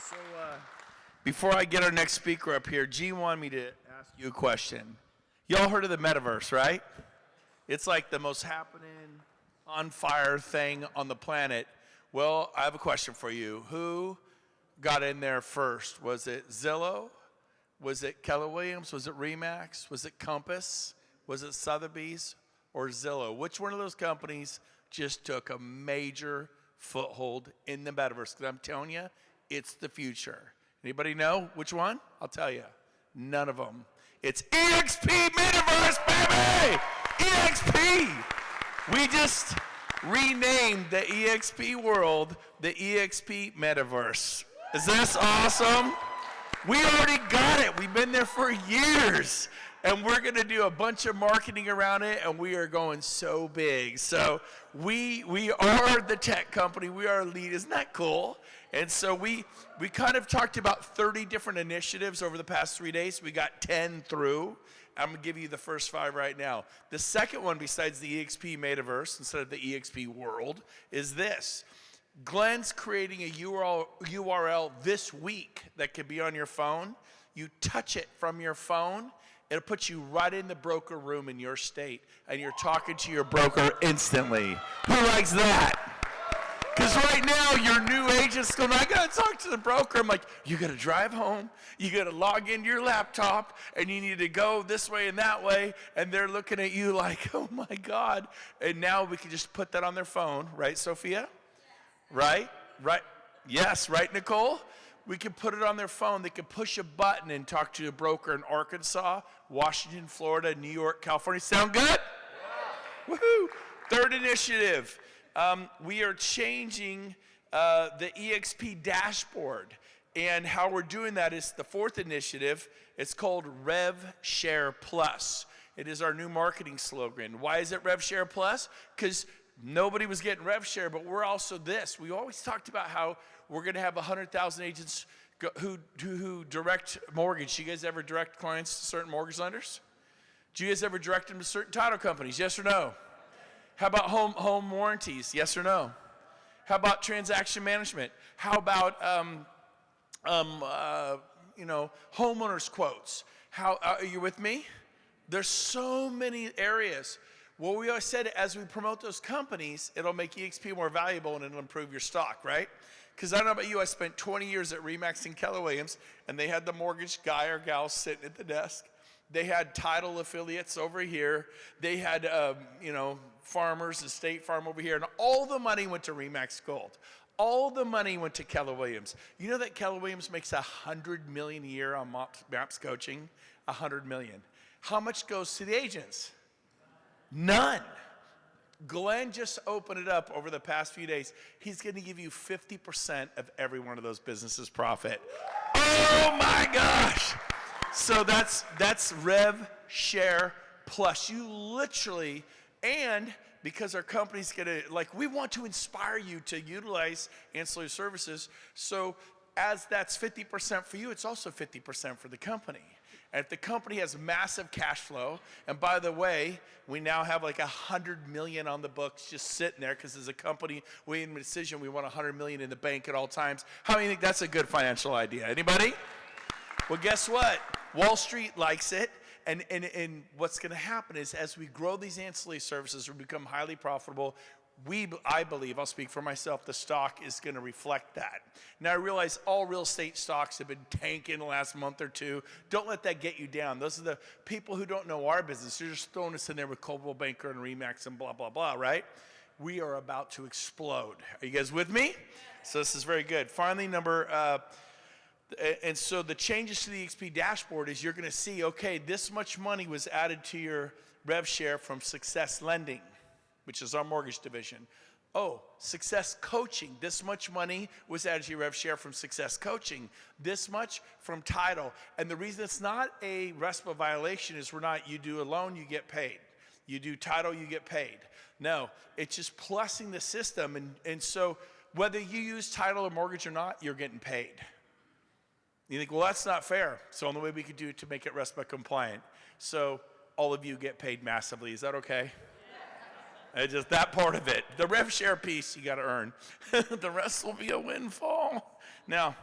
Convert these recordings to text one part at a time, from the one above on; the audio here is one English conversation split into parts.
So before I get our next speaker up here, G wanted me to ask you a question. Y'all heard of the metaverse, right? It's like the most happening, on fire thing on the planet. Well, I have a question for you. Who got in there first? Was it Zillow? Was it Keller Williams? Was it Remax? Was it Compass? Was it Sotheby's or Zillow? Which one of those companies just took a major foothold in the metaverse? Because I'm telling you, it's the future. Anybody know which one? I'll tell you. None of them. It's EXP Metaverse, baby! EXP! We just renamed the EXP world the EXP Metaverse. Is this awesome? We already got it. We've been there for years. And we're going to do a bunch of marketing around it, and we are going so big. So we are the tech company. We are a lead. Isn't that cool? And so we kind of talked about 30 different initiatives over the past 3 days. We got 10 through. I'm going to give you the first 5 right now. The second one, besides the EXP Metaverse, instead of the EXP world, is this. Glenn's creating a URL this week that could be on your phone. You touch it from your phone. It'll put you right in the broker room in your state, and you're talking to your broker instantly. Who likes that? Because right now, your new agent's going, I got to talk to the broker. I'm like, you got to drive home. You got to log into your laptop, and you need to go this way and that way. And they're looking at you like, oh, my God. And now we can just put that on their phone. Right, Sophia? Right? Right? Yes, right, Nicole? We can put it on their phone. They can push a button and talk to a broker in Arkansas, Washington, Florida, New York, California. Sound good? Yeah. Woohoo! Third initiative. We are changing the EXP dashboard. And how we're doing that is the fourth initiative. It's called Rev Share Plus. It is our new marketing slogan. Why is it Rev Share Plus? Because nobody was getting Rev Share, but we're also this. We always talked about how we're going to have 100,000 agents who direct mortgage. You guys ever direct clients to certain mortgage lenders? Do you guys ever direct them to certain title companies? Yes or no? How about home warranties? Yes or no? How about transaction management? How about homeowners quotes? How are you with me? There's so many areas. Well, we always said as we promote those companies, it'll make EXP more valuable and it'll improve your stock, right? Because I don't know about you, I spent 20 years at Remax and Keller Williams, and they had the mortgage guy or gal sitting at the desk. They had title affiliates over here. They had, Farmers and State Farm over here, and all the money went to Remax Gold. All the money went to Keller Williams. You know that Keller Williams makes $100 million a year on MAPS coaching? $100 million. How much goes to the agents? None. Glenn just opened it up over the past few days. He's going to give you 50% of every one of those businesses' profit. Oh my gosh! So that's Rev Share Plus. You literally, and because our company's going to, we want to inspire you to utilize ancillary services. So as that's 50% for you, it's also 50% for the company. And if the company has massive cash flow, and by the way, we now have $100 million on the books just sitting there because as a company, we made a decision we want $100 million in the bank at all times. How many think that's a good financial idea? Anybody? Well, guess what? Wall Street likes it. And what's going to happen is as we grow these ancillary services, we become highly profitable. I believe, I'll speak for myself, the stock is going to reflect that. Now, I realize all real estate stocks have been tanking the last month or two. Don't let that get you down. Those are the people who don't know our business. They're just throwing us in there with Coldwell Banker and Remax and blah, blah, blah, right? We are about to explode. Are you guys with me? So this is very good. Finally, and so the changes to the XP dashboard is you're going to see, okay, this much money was added to your rev share from Success Lending, which is our mortgage division. Oh, Success Coaching, this much money was added to your rev share from Success Coaching. This much from Title. And the reason it's not a RESPA violation is you do a loan, you get paid. You do Title, you get paid. No, it's just plussing the system. And so whether you use Title or mortgage or not, you're getting paid. You think, well, that's not fair. It's the only way we could do it to make it RESPA compliant. So all of you get paid massively. Is that okay? It's just that part of it. The rev share piece you got to earn. The rest will be a windfall. Now,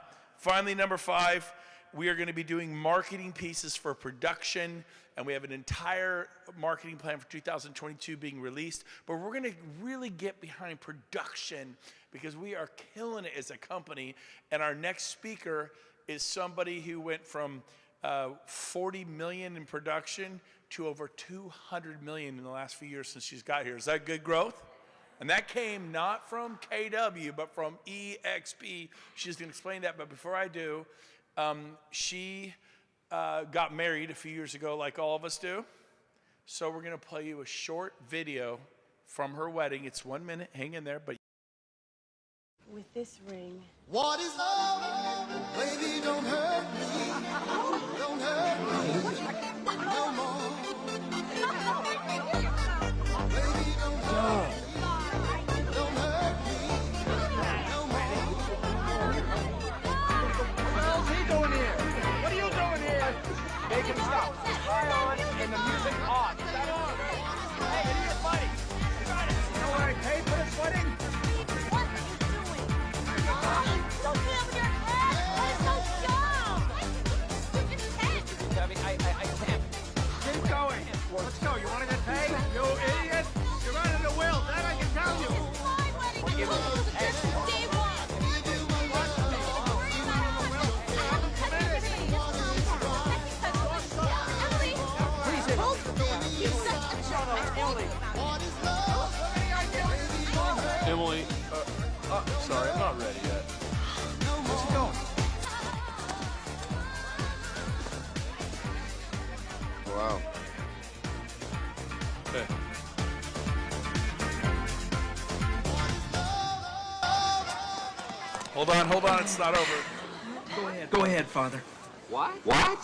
Finally, number 5, we are going to be doing marketing pieces for production, and we have an entire marketing plan for 2022 being released, but we're going to really get behind production because we are killing it as a company, and our next speaker is somebody who went from 40 million in production to over 200 million in the last few years since she's got here. Is that good growth? And that came not from KW, but from EXP. She's going to explain that, but before I do, she got married a few years ago like all of us do. So we're going to play you a short video from her wedding. It's 1 minute. Hang in there. But with this ring. What is love? Baby, don't hurt me. Don't hurt me no more. Baby, don't hurt me. Don't hurt me no more. What's he doing here? What are you doing here? Make him stop. Try on and the music on. Is that on? Hey, it is funny. You got it. You know what I paid for this wedding? What are you doing? Don't get over your head. That is so dumb. You just can't. Debbie, I can't. Keep going. Let's go. You want to get paid? You idiot. You're running the wheel. That I can tell you. It's my wedding. Give me day one. Emily, sorry, I'm not ready yet. Where's he going? Wow. Hey. hold on, it's not over. Go ahead, Father. What?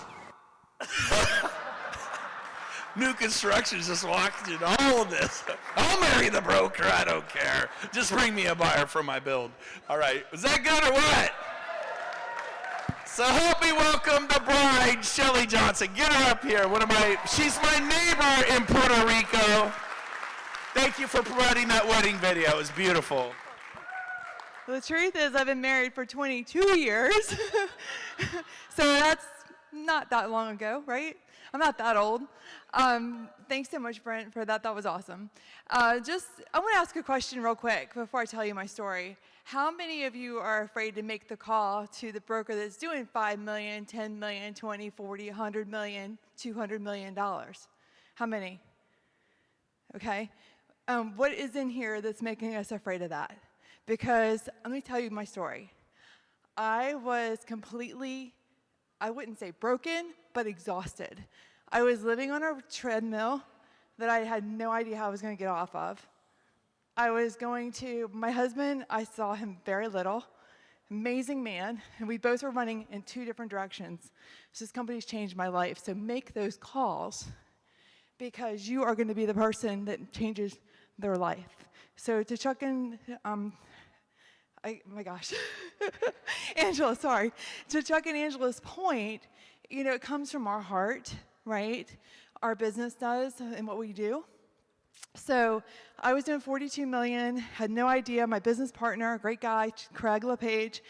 New construction just walked in all of this. I'll marry the broker, I don't care. Just bring me a buyer for my build. All right, was that good or what? So help me welcome the bride, Shelly Johnson. Get her up here. She's my neighbor in Puerto Rico. Thank you for providing that wedding video. It was beautiful. Well, the truth is I've been married for 22 years. So that's not that long ago, right? I'm not that old. Thanks so much, Brent, for that. That was awesome. I want to ask a question real quick before I tell you my story. How many of you are afraid to make the call to the broker that's doing $5 million, $10 million, $20, $40, $100 million, $200 million? How many? Okay. What is in here that's making us afraid of that? Because let me tell you my story. I was completely, I wouldn't say broken, but exhausted. I was living on a treadmill that I had no idea how I was going to get off of. My husband, I saw him very little, amazing man, and we both were running in 2 different directions. So this company's changed my life. So make those calls because you are going to be the person that changes their life. So to Chuck and, Angela, sorry. To Chuck and Angela's point, it comes from our heart, right? Our business does and what we do. So I was doing 42 million, had no idea. My business partner, a great guy, Craig LePage,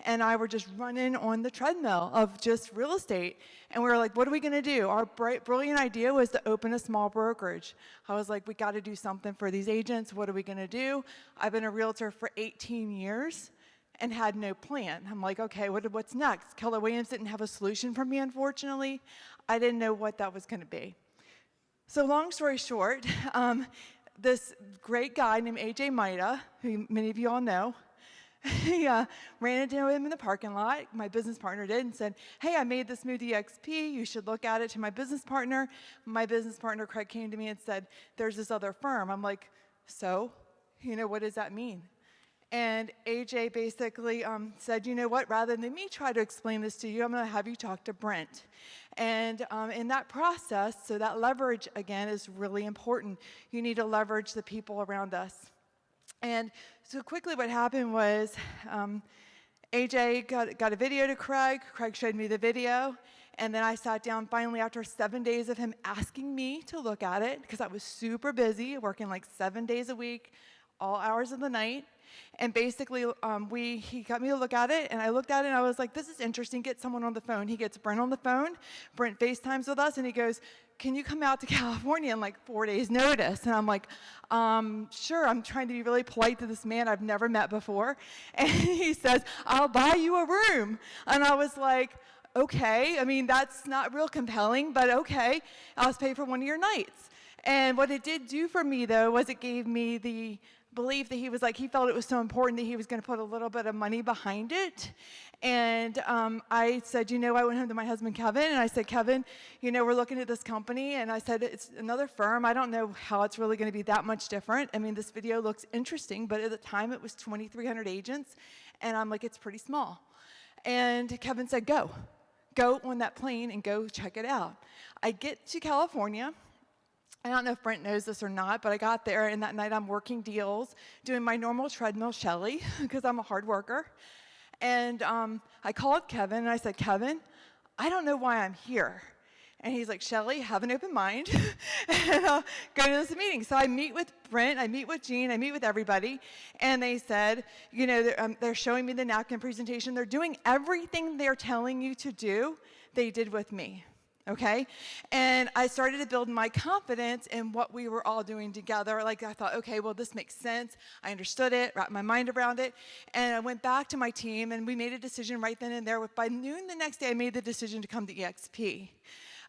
and I were just running on the treadmill of just real estate. And we were like, what are we going to do? Our brilliant idea was to open a small brokerage. I was like, we got to do something for these agents. What are we going to do? I've been a realtor for 18 years and had no plan. I'm like, okay, what's next? Keller Williams didn't have a solution for me, unfortunately. I didn't know what that was going to be. So long story short, this great guy named AJ Maida, who many of you all know, he ran into him in the parking lot, my business partner did, and said, hey, I made this smoothie XP, you should look at it, to my business partner. My business partner, Craig, came to me and said, there's this other firm. I'm like, so, what does that mean? And AJ basically said, you know what, rather than me try to explain this to you, I'm going to have you talk to Brent. And in that process, so that leverage, again, is really important. You need to leverage the people around us. And so quickly what happened was AJ got a video to Craig. Craig showed me the video. And then I sat down finally after 7 days of him asking me to look at it because I was super busy, working like 7 days a week, all hours of the night. And basically, he got me to look at it, and I looked at it, and I was like, this is interesting. Get someone on the phone. He gets Brent on the phone. Brent FaceTimes with us, and he goes, can you come out to California in like 4 days' notice? And I'm like, sure. I'm trying to be really polite to this man I've never met before. And he says, I'll buy you a room. And I was like, okay. I mean, that's not real compelling, but okay. I'll pay for one of your nights. And what it did do for me, though, was it gave me the belief that he felt it was so important that he was going to put a little bit of money behind it. And I said, I went home to my husband, Kevin, and I said, Kevin, we're looking at this company. And I said, it's another firm. I don't know how it's really going to be that much different. I mean, this video looks interesting, but at the time it was 2,300 agents. And I'm like, it's pretty small. And Kevin said, go on that plane and go check it out. I get to California. I don't know if Brent knows this or not, but I got there, and that night I'm working deals, doing my normal treadmill Shelly, because I'm a hard worker. And I called Kevin, and I said, Kevin, I don't know why I'm here. And he's like, Shelly, have an open mind, and go to this meeting. So I meet with Brent, I meet with Jean, I meet with everybody, and they said, they're showing me the napkin presentation. They're doing everything they're telling you to do, they did with me. Okay? And I started to build my confidence in what we were all doing together. Like, I thought, okay, well, this makes sense. I understood it, wrapped my mind around it. And I went back to my team, and we made a decision right then and there. By noon the next day, I made the decision to come to EXP.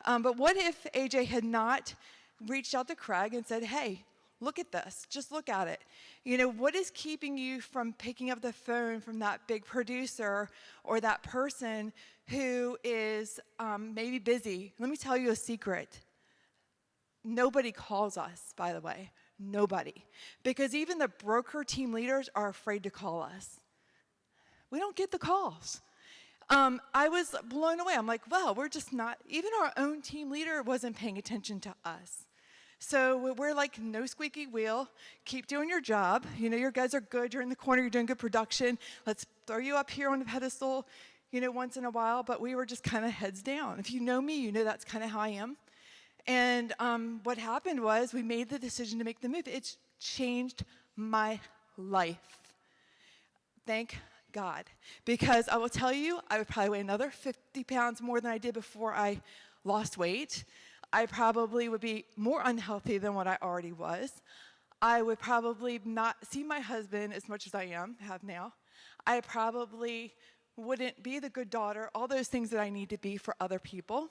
But what if AJ had not reached out to Craig and said, hey, look at this. Just look at it. What is keeping you from picking up the phone from that big producer or that person who is maybe busy? Let me tell you a secret. Nobody calls us, by the way. Nobody. Because even the broker team leaders are afraid to call us. We don't get the calls. I was blown away. I'm like, well, we're just not, even our own team leader wasn't paying attention to us. So we're like, no squeaky wheel. Keep doing your job. Your guys are good. You're in the corner. You're doing good production. Let's throw you up here on the pedestal, once in a while. But we were just kind of heads down. If you know me, you know that's kind of how I am. And what happened was we made the decision to make the move. It's changed my life. Thank God. Because I will tell you, I would probably weigh another 50 pounds more than I did before I lost weight. I probably would be more unhealthy than what I already was. I would probably not see my husband as much as I have now. I probably wouldn't be the good daughter, all those things that I need to be for other people.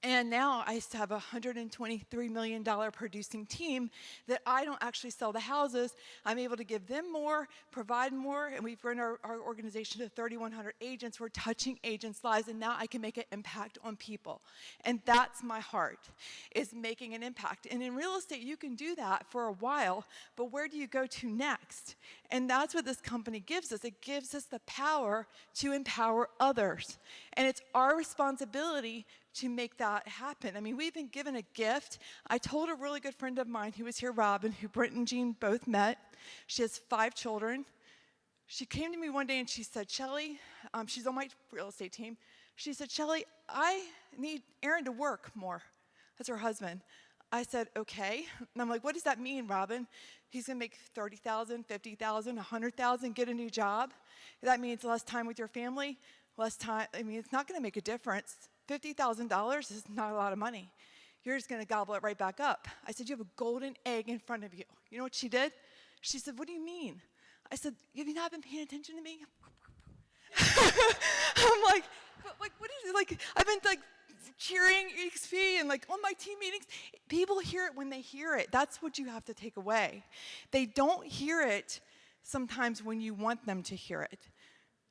And now I have a $123 million producing team that I don't actually sell the houses. I'm able to give them more, provide more, and we've grown our organization to 3,100 agents. We're touching agents' lives, and now I can make an impact on people. And that's my heart, is making an impact. And in real estate, you can do that for a while, but where do you go to next? And that's what this company gives us. It gives us the power to empower others. And it's our responsibility to make that happen. I mean, we've been given a gift. I told a really good friend of mine who was here, Robin, who Brent and Jean both met. She has 5 children. She came to me one day and she said, Shelly, she's on my real estate team. She said, Shelly, I need Aaron to work more. That's her husband. I said, okay. And I'm like, what does that mean, Robin? He's going to make $30,000, $50,000, $100,000, get a new job. That means less time with your family, less time. I mean, it's not going to make a difference. $50,000 is not a lot of money. You're just going to gobble it right back up. I said, you have a golden egg in front of you. You know what she did? She said, what do you mean? I said, have you not been paying attention to me? I'm like, what is it? Like, I've been like cheering EXP and like on my team meetings. People hear it when they hear it. That's what you have to take away. They don't hear it sometimes when you want them to hear it.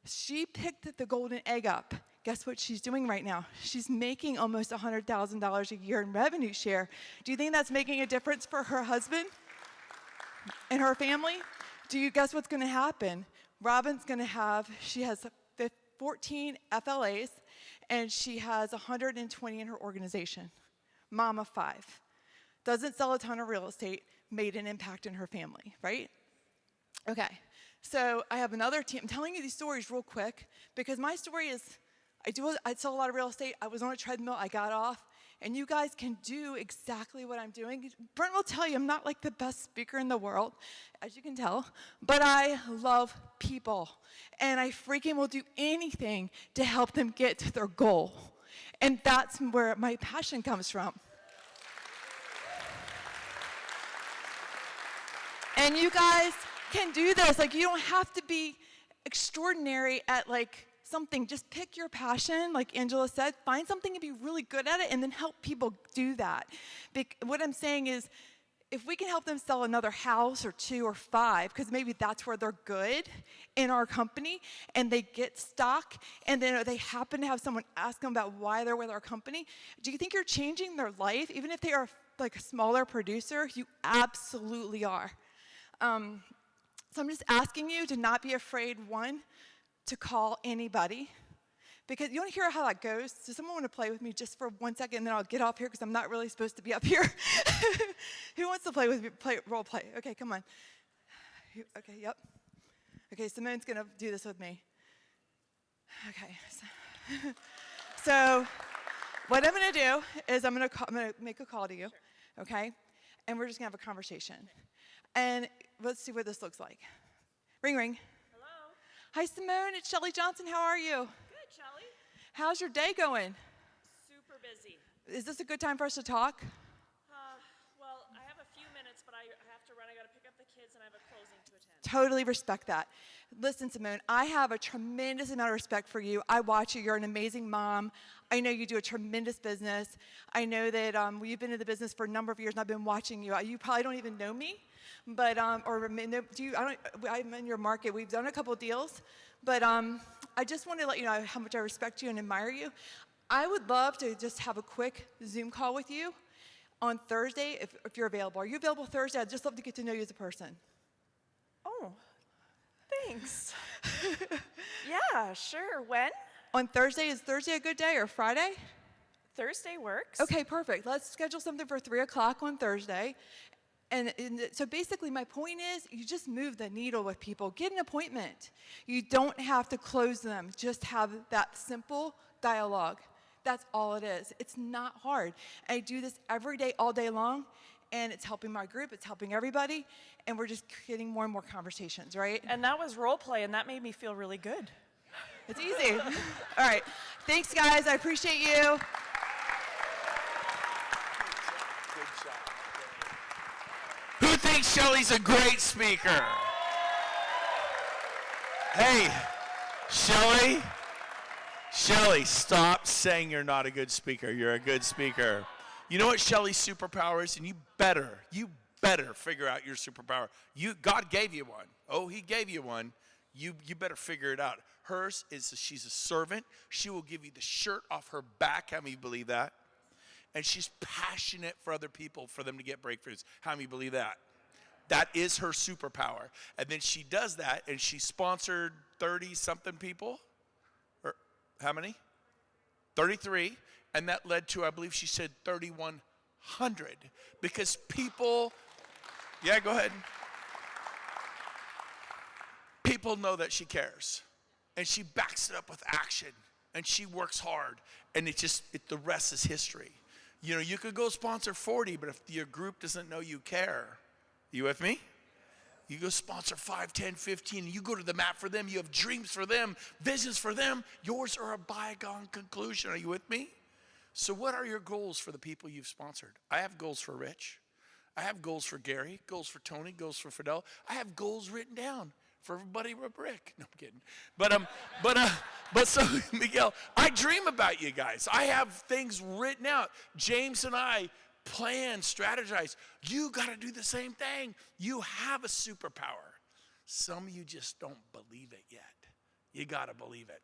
She picked the golden egg up. Guess what she's doing right now? She's making almost $100,000 a year in revenue share. Do you think that's making a difference for her husband and her family? Do you guess what's going to happen? Robin's going to have, she has 14 FLAs, and she has 120 in her organization. Mom of 5. Doesn't sell a ton of real estate, made an impact in her family, right? Okay, so I have another team. I'm telling you these stories real quick because my story is, I sell a lot of real estate. I was on a treadmill. I got off, And you guys can do exactly what I'm doing. Brent will tell you I'm not like the best speaker in the world, as you can tell, but I love people. And I freaking will do anything to help them get to their goal. And that's where my passion comes from. And you guys can do this. Like, you don't have to be extraordinary at like something. Just pick your passion, like Angela said. Find something and be really good at it, and then help people do that. What I'm saying is, if we can help them sell another house or 2 or 5, because maybe that's where they're good in our company, and they get stuck, and then they happen to have someone ask them about why they're with our company, do you think you're changing their life? Even if they are like a smaller producer, you absolutely are. So I'm just asking you to not be afraid, one, to call anybody. Because you want to hear how that goes? Does someone want to play with me just for 1 second, and then I'll get off here because I'm not really supposed to be up here. Who wants to play with me? Role play. Okay, come on. Okay, yep. Okay, Simone's going to do this with me. Okay. So what I'm going to do is I'm going to make a call to you, okay? And we're just going to have a conversation. And let's see what this looks like. Ring, ring. Hello. Hi, Simone. It's Shelly Johnson. How are you? Good, Shelly. How's your day going? Super busy. Is this a good time for us to talk? Well, I have a few minutes, but I have to run. I got to pick up the kids, and I have a closing to attend. Totally respect that. Listen, Simone, I have a tremendous amount of respect for you. I watch you. You're an amazing mom. I know you do a tremendous business. I know that you've been in the business for a number of years, and I've been watching you. You probably don't even know me, but do you? I'm in your market. We've done a couple of deals, but I just want to let you know how much I respect you and admire you. I would love to just have a quick Zoom call with you on Thursday if you're available. Are you available Thursday? I'd just love to get to know you as a person. Oh, thanks. Yeah, sure. When? On Thursday. Is Thursday a good day or Friday? Thursday works. Okay, perfect. Let's schedule something for 3 o'clock on Thursday. And so basically my point is, you just move the needle with people. Get an appointment. You don't have to close them. Just have that simple dialogue. That's all it is. It's not hard. I do this every day, all day long, and it's helping my group. It's helping everybody, and we're just getting more and more conversations, right? And that was role play, and that made me feel really good. It's easy. All right. Thanks, guys. I appreciate you. Who thinks Shelly's a great speaker? Hey, Shelly, stop saying you're not a good speaker. You're a good speaker. You know what Shelly's superpower is? And you better figure out your superpower. God gave you one. Oh, he gave you one. You better figure it out. Hers is she's a servant. She will give you the shirt off her back. How many believe that? And she's passionate for other people, for them to get breakthroughs. How many believe that? That is her superpower. And then she does that, and she sponsored 30-something people. Or how many? 33. And that led to, I believe she said 3,100. Because people, yeah, go ahead. People know that she cares. And she backs it up with action. And she works hard. And the rest is history. You know, you could go sponsor 40, but if your group doesn't know you care, you with me? You go sponsor 5, 10, 15, you go to the mat for them, you have dreams for them, visions for them, yours are a bygone conclusion. Are you with me? So what are your goals for the people you've sponsored? I have goals for Rich. I have goals for Gary, goals for Tony, goals for Fidel. I have goals written down for everybody with Rick. No, I'm kidding. But so, Miguel, I dream about you guys. I have things written out. James and I plan, strategize. You got to do the same thing. You have a superpower. Some of you just don't believe it yet. You got to believe it.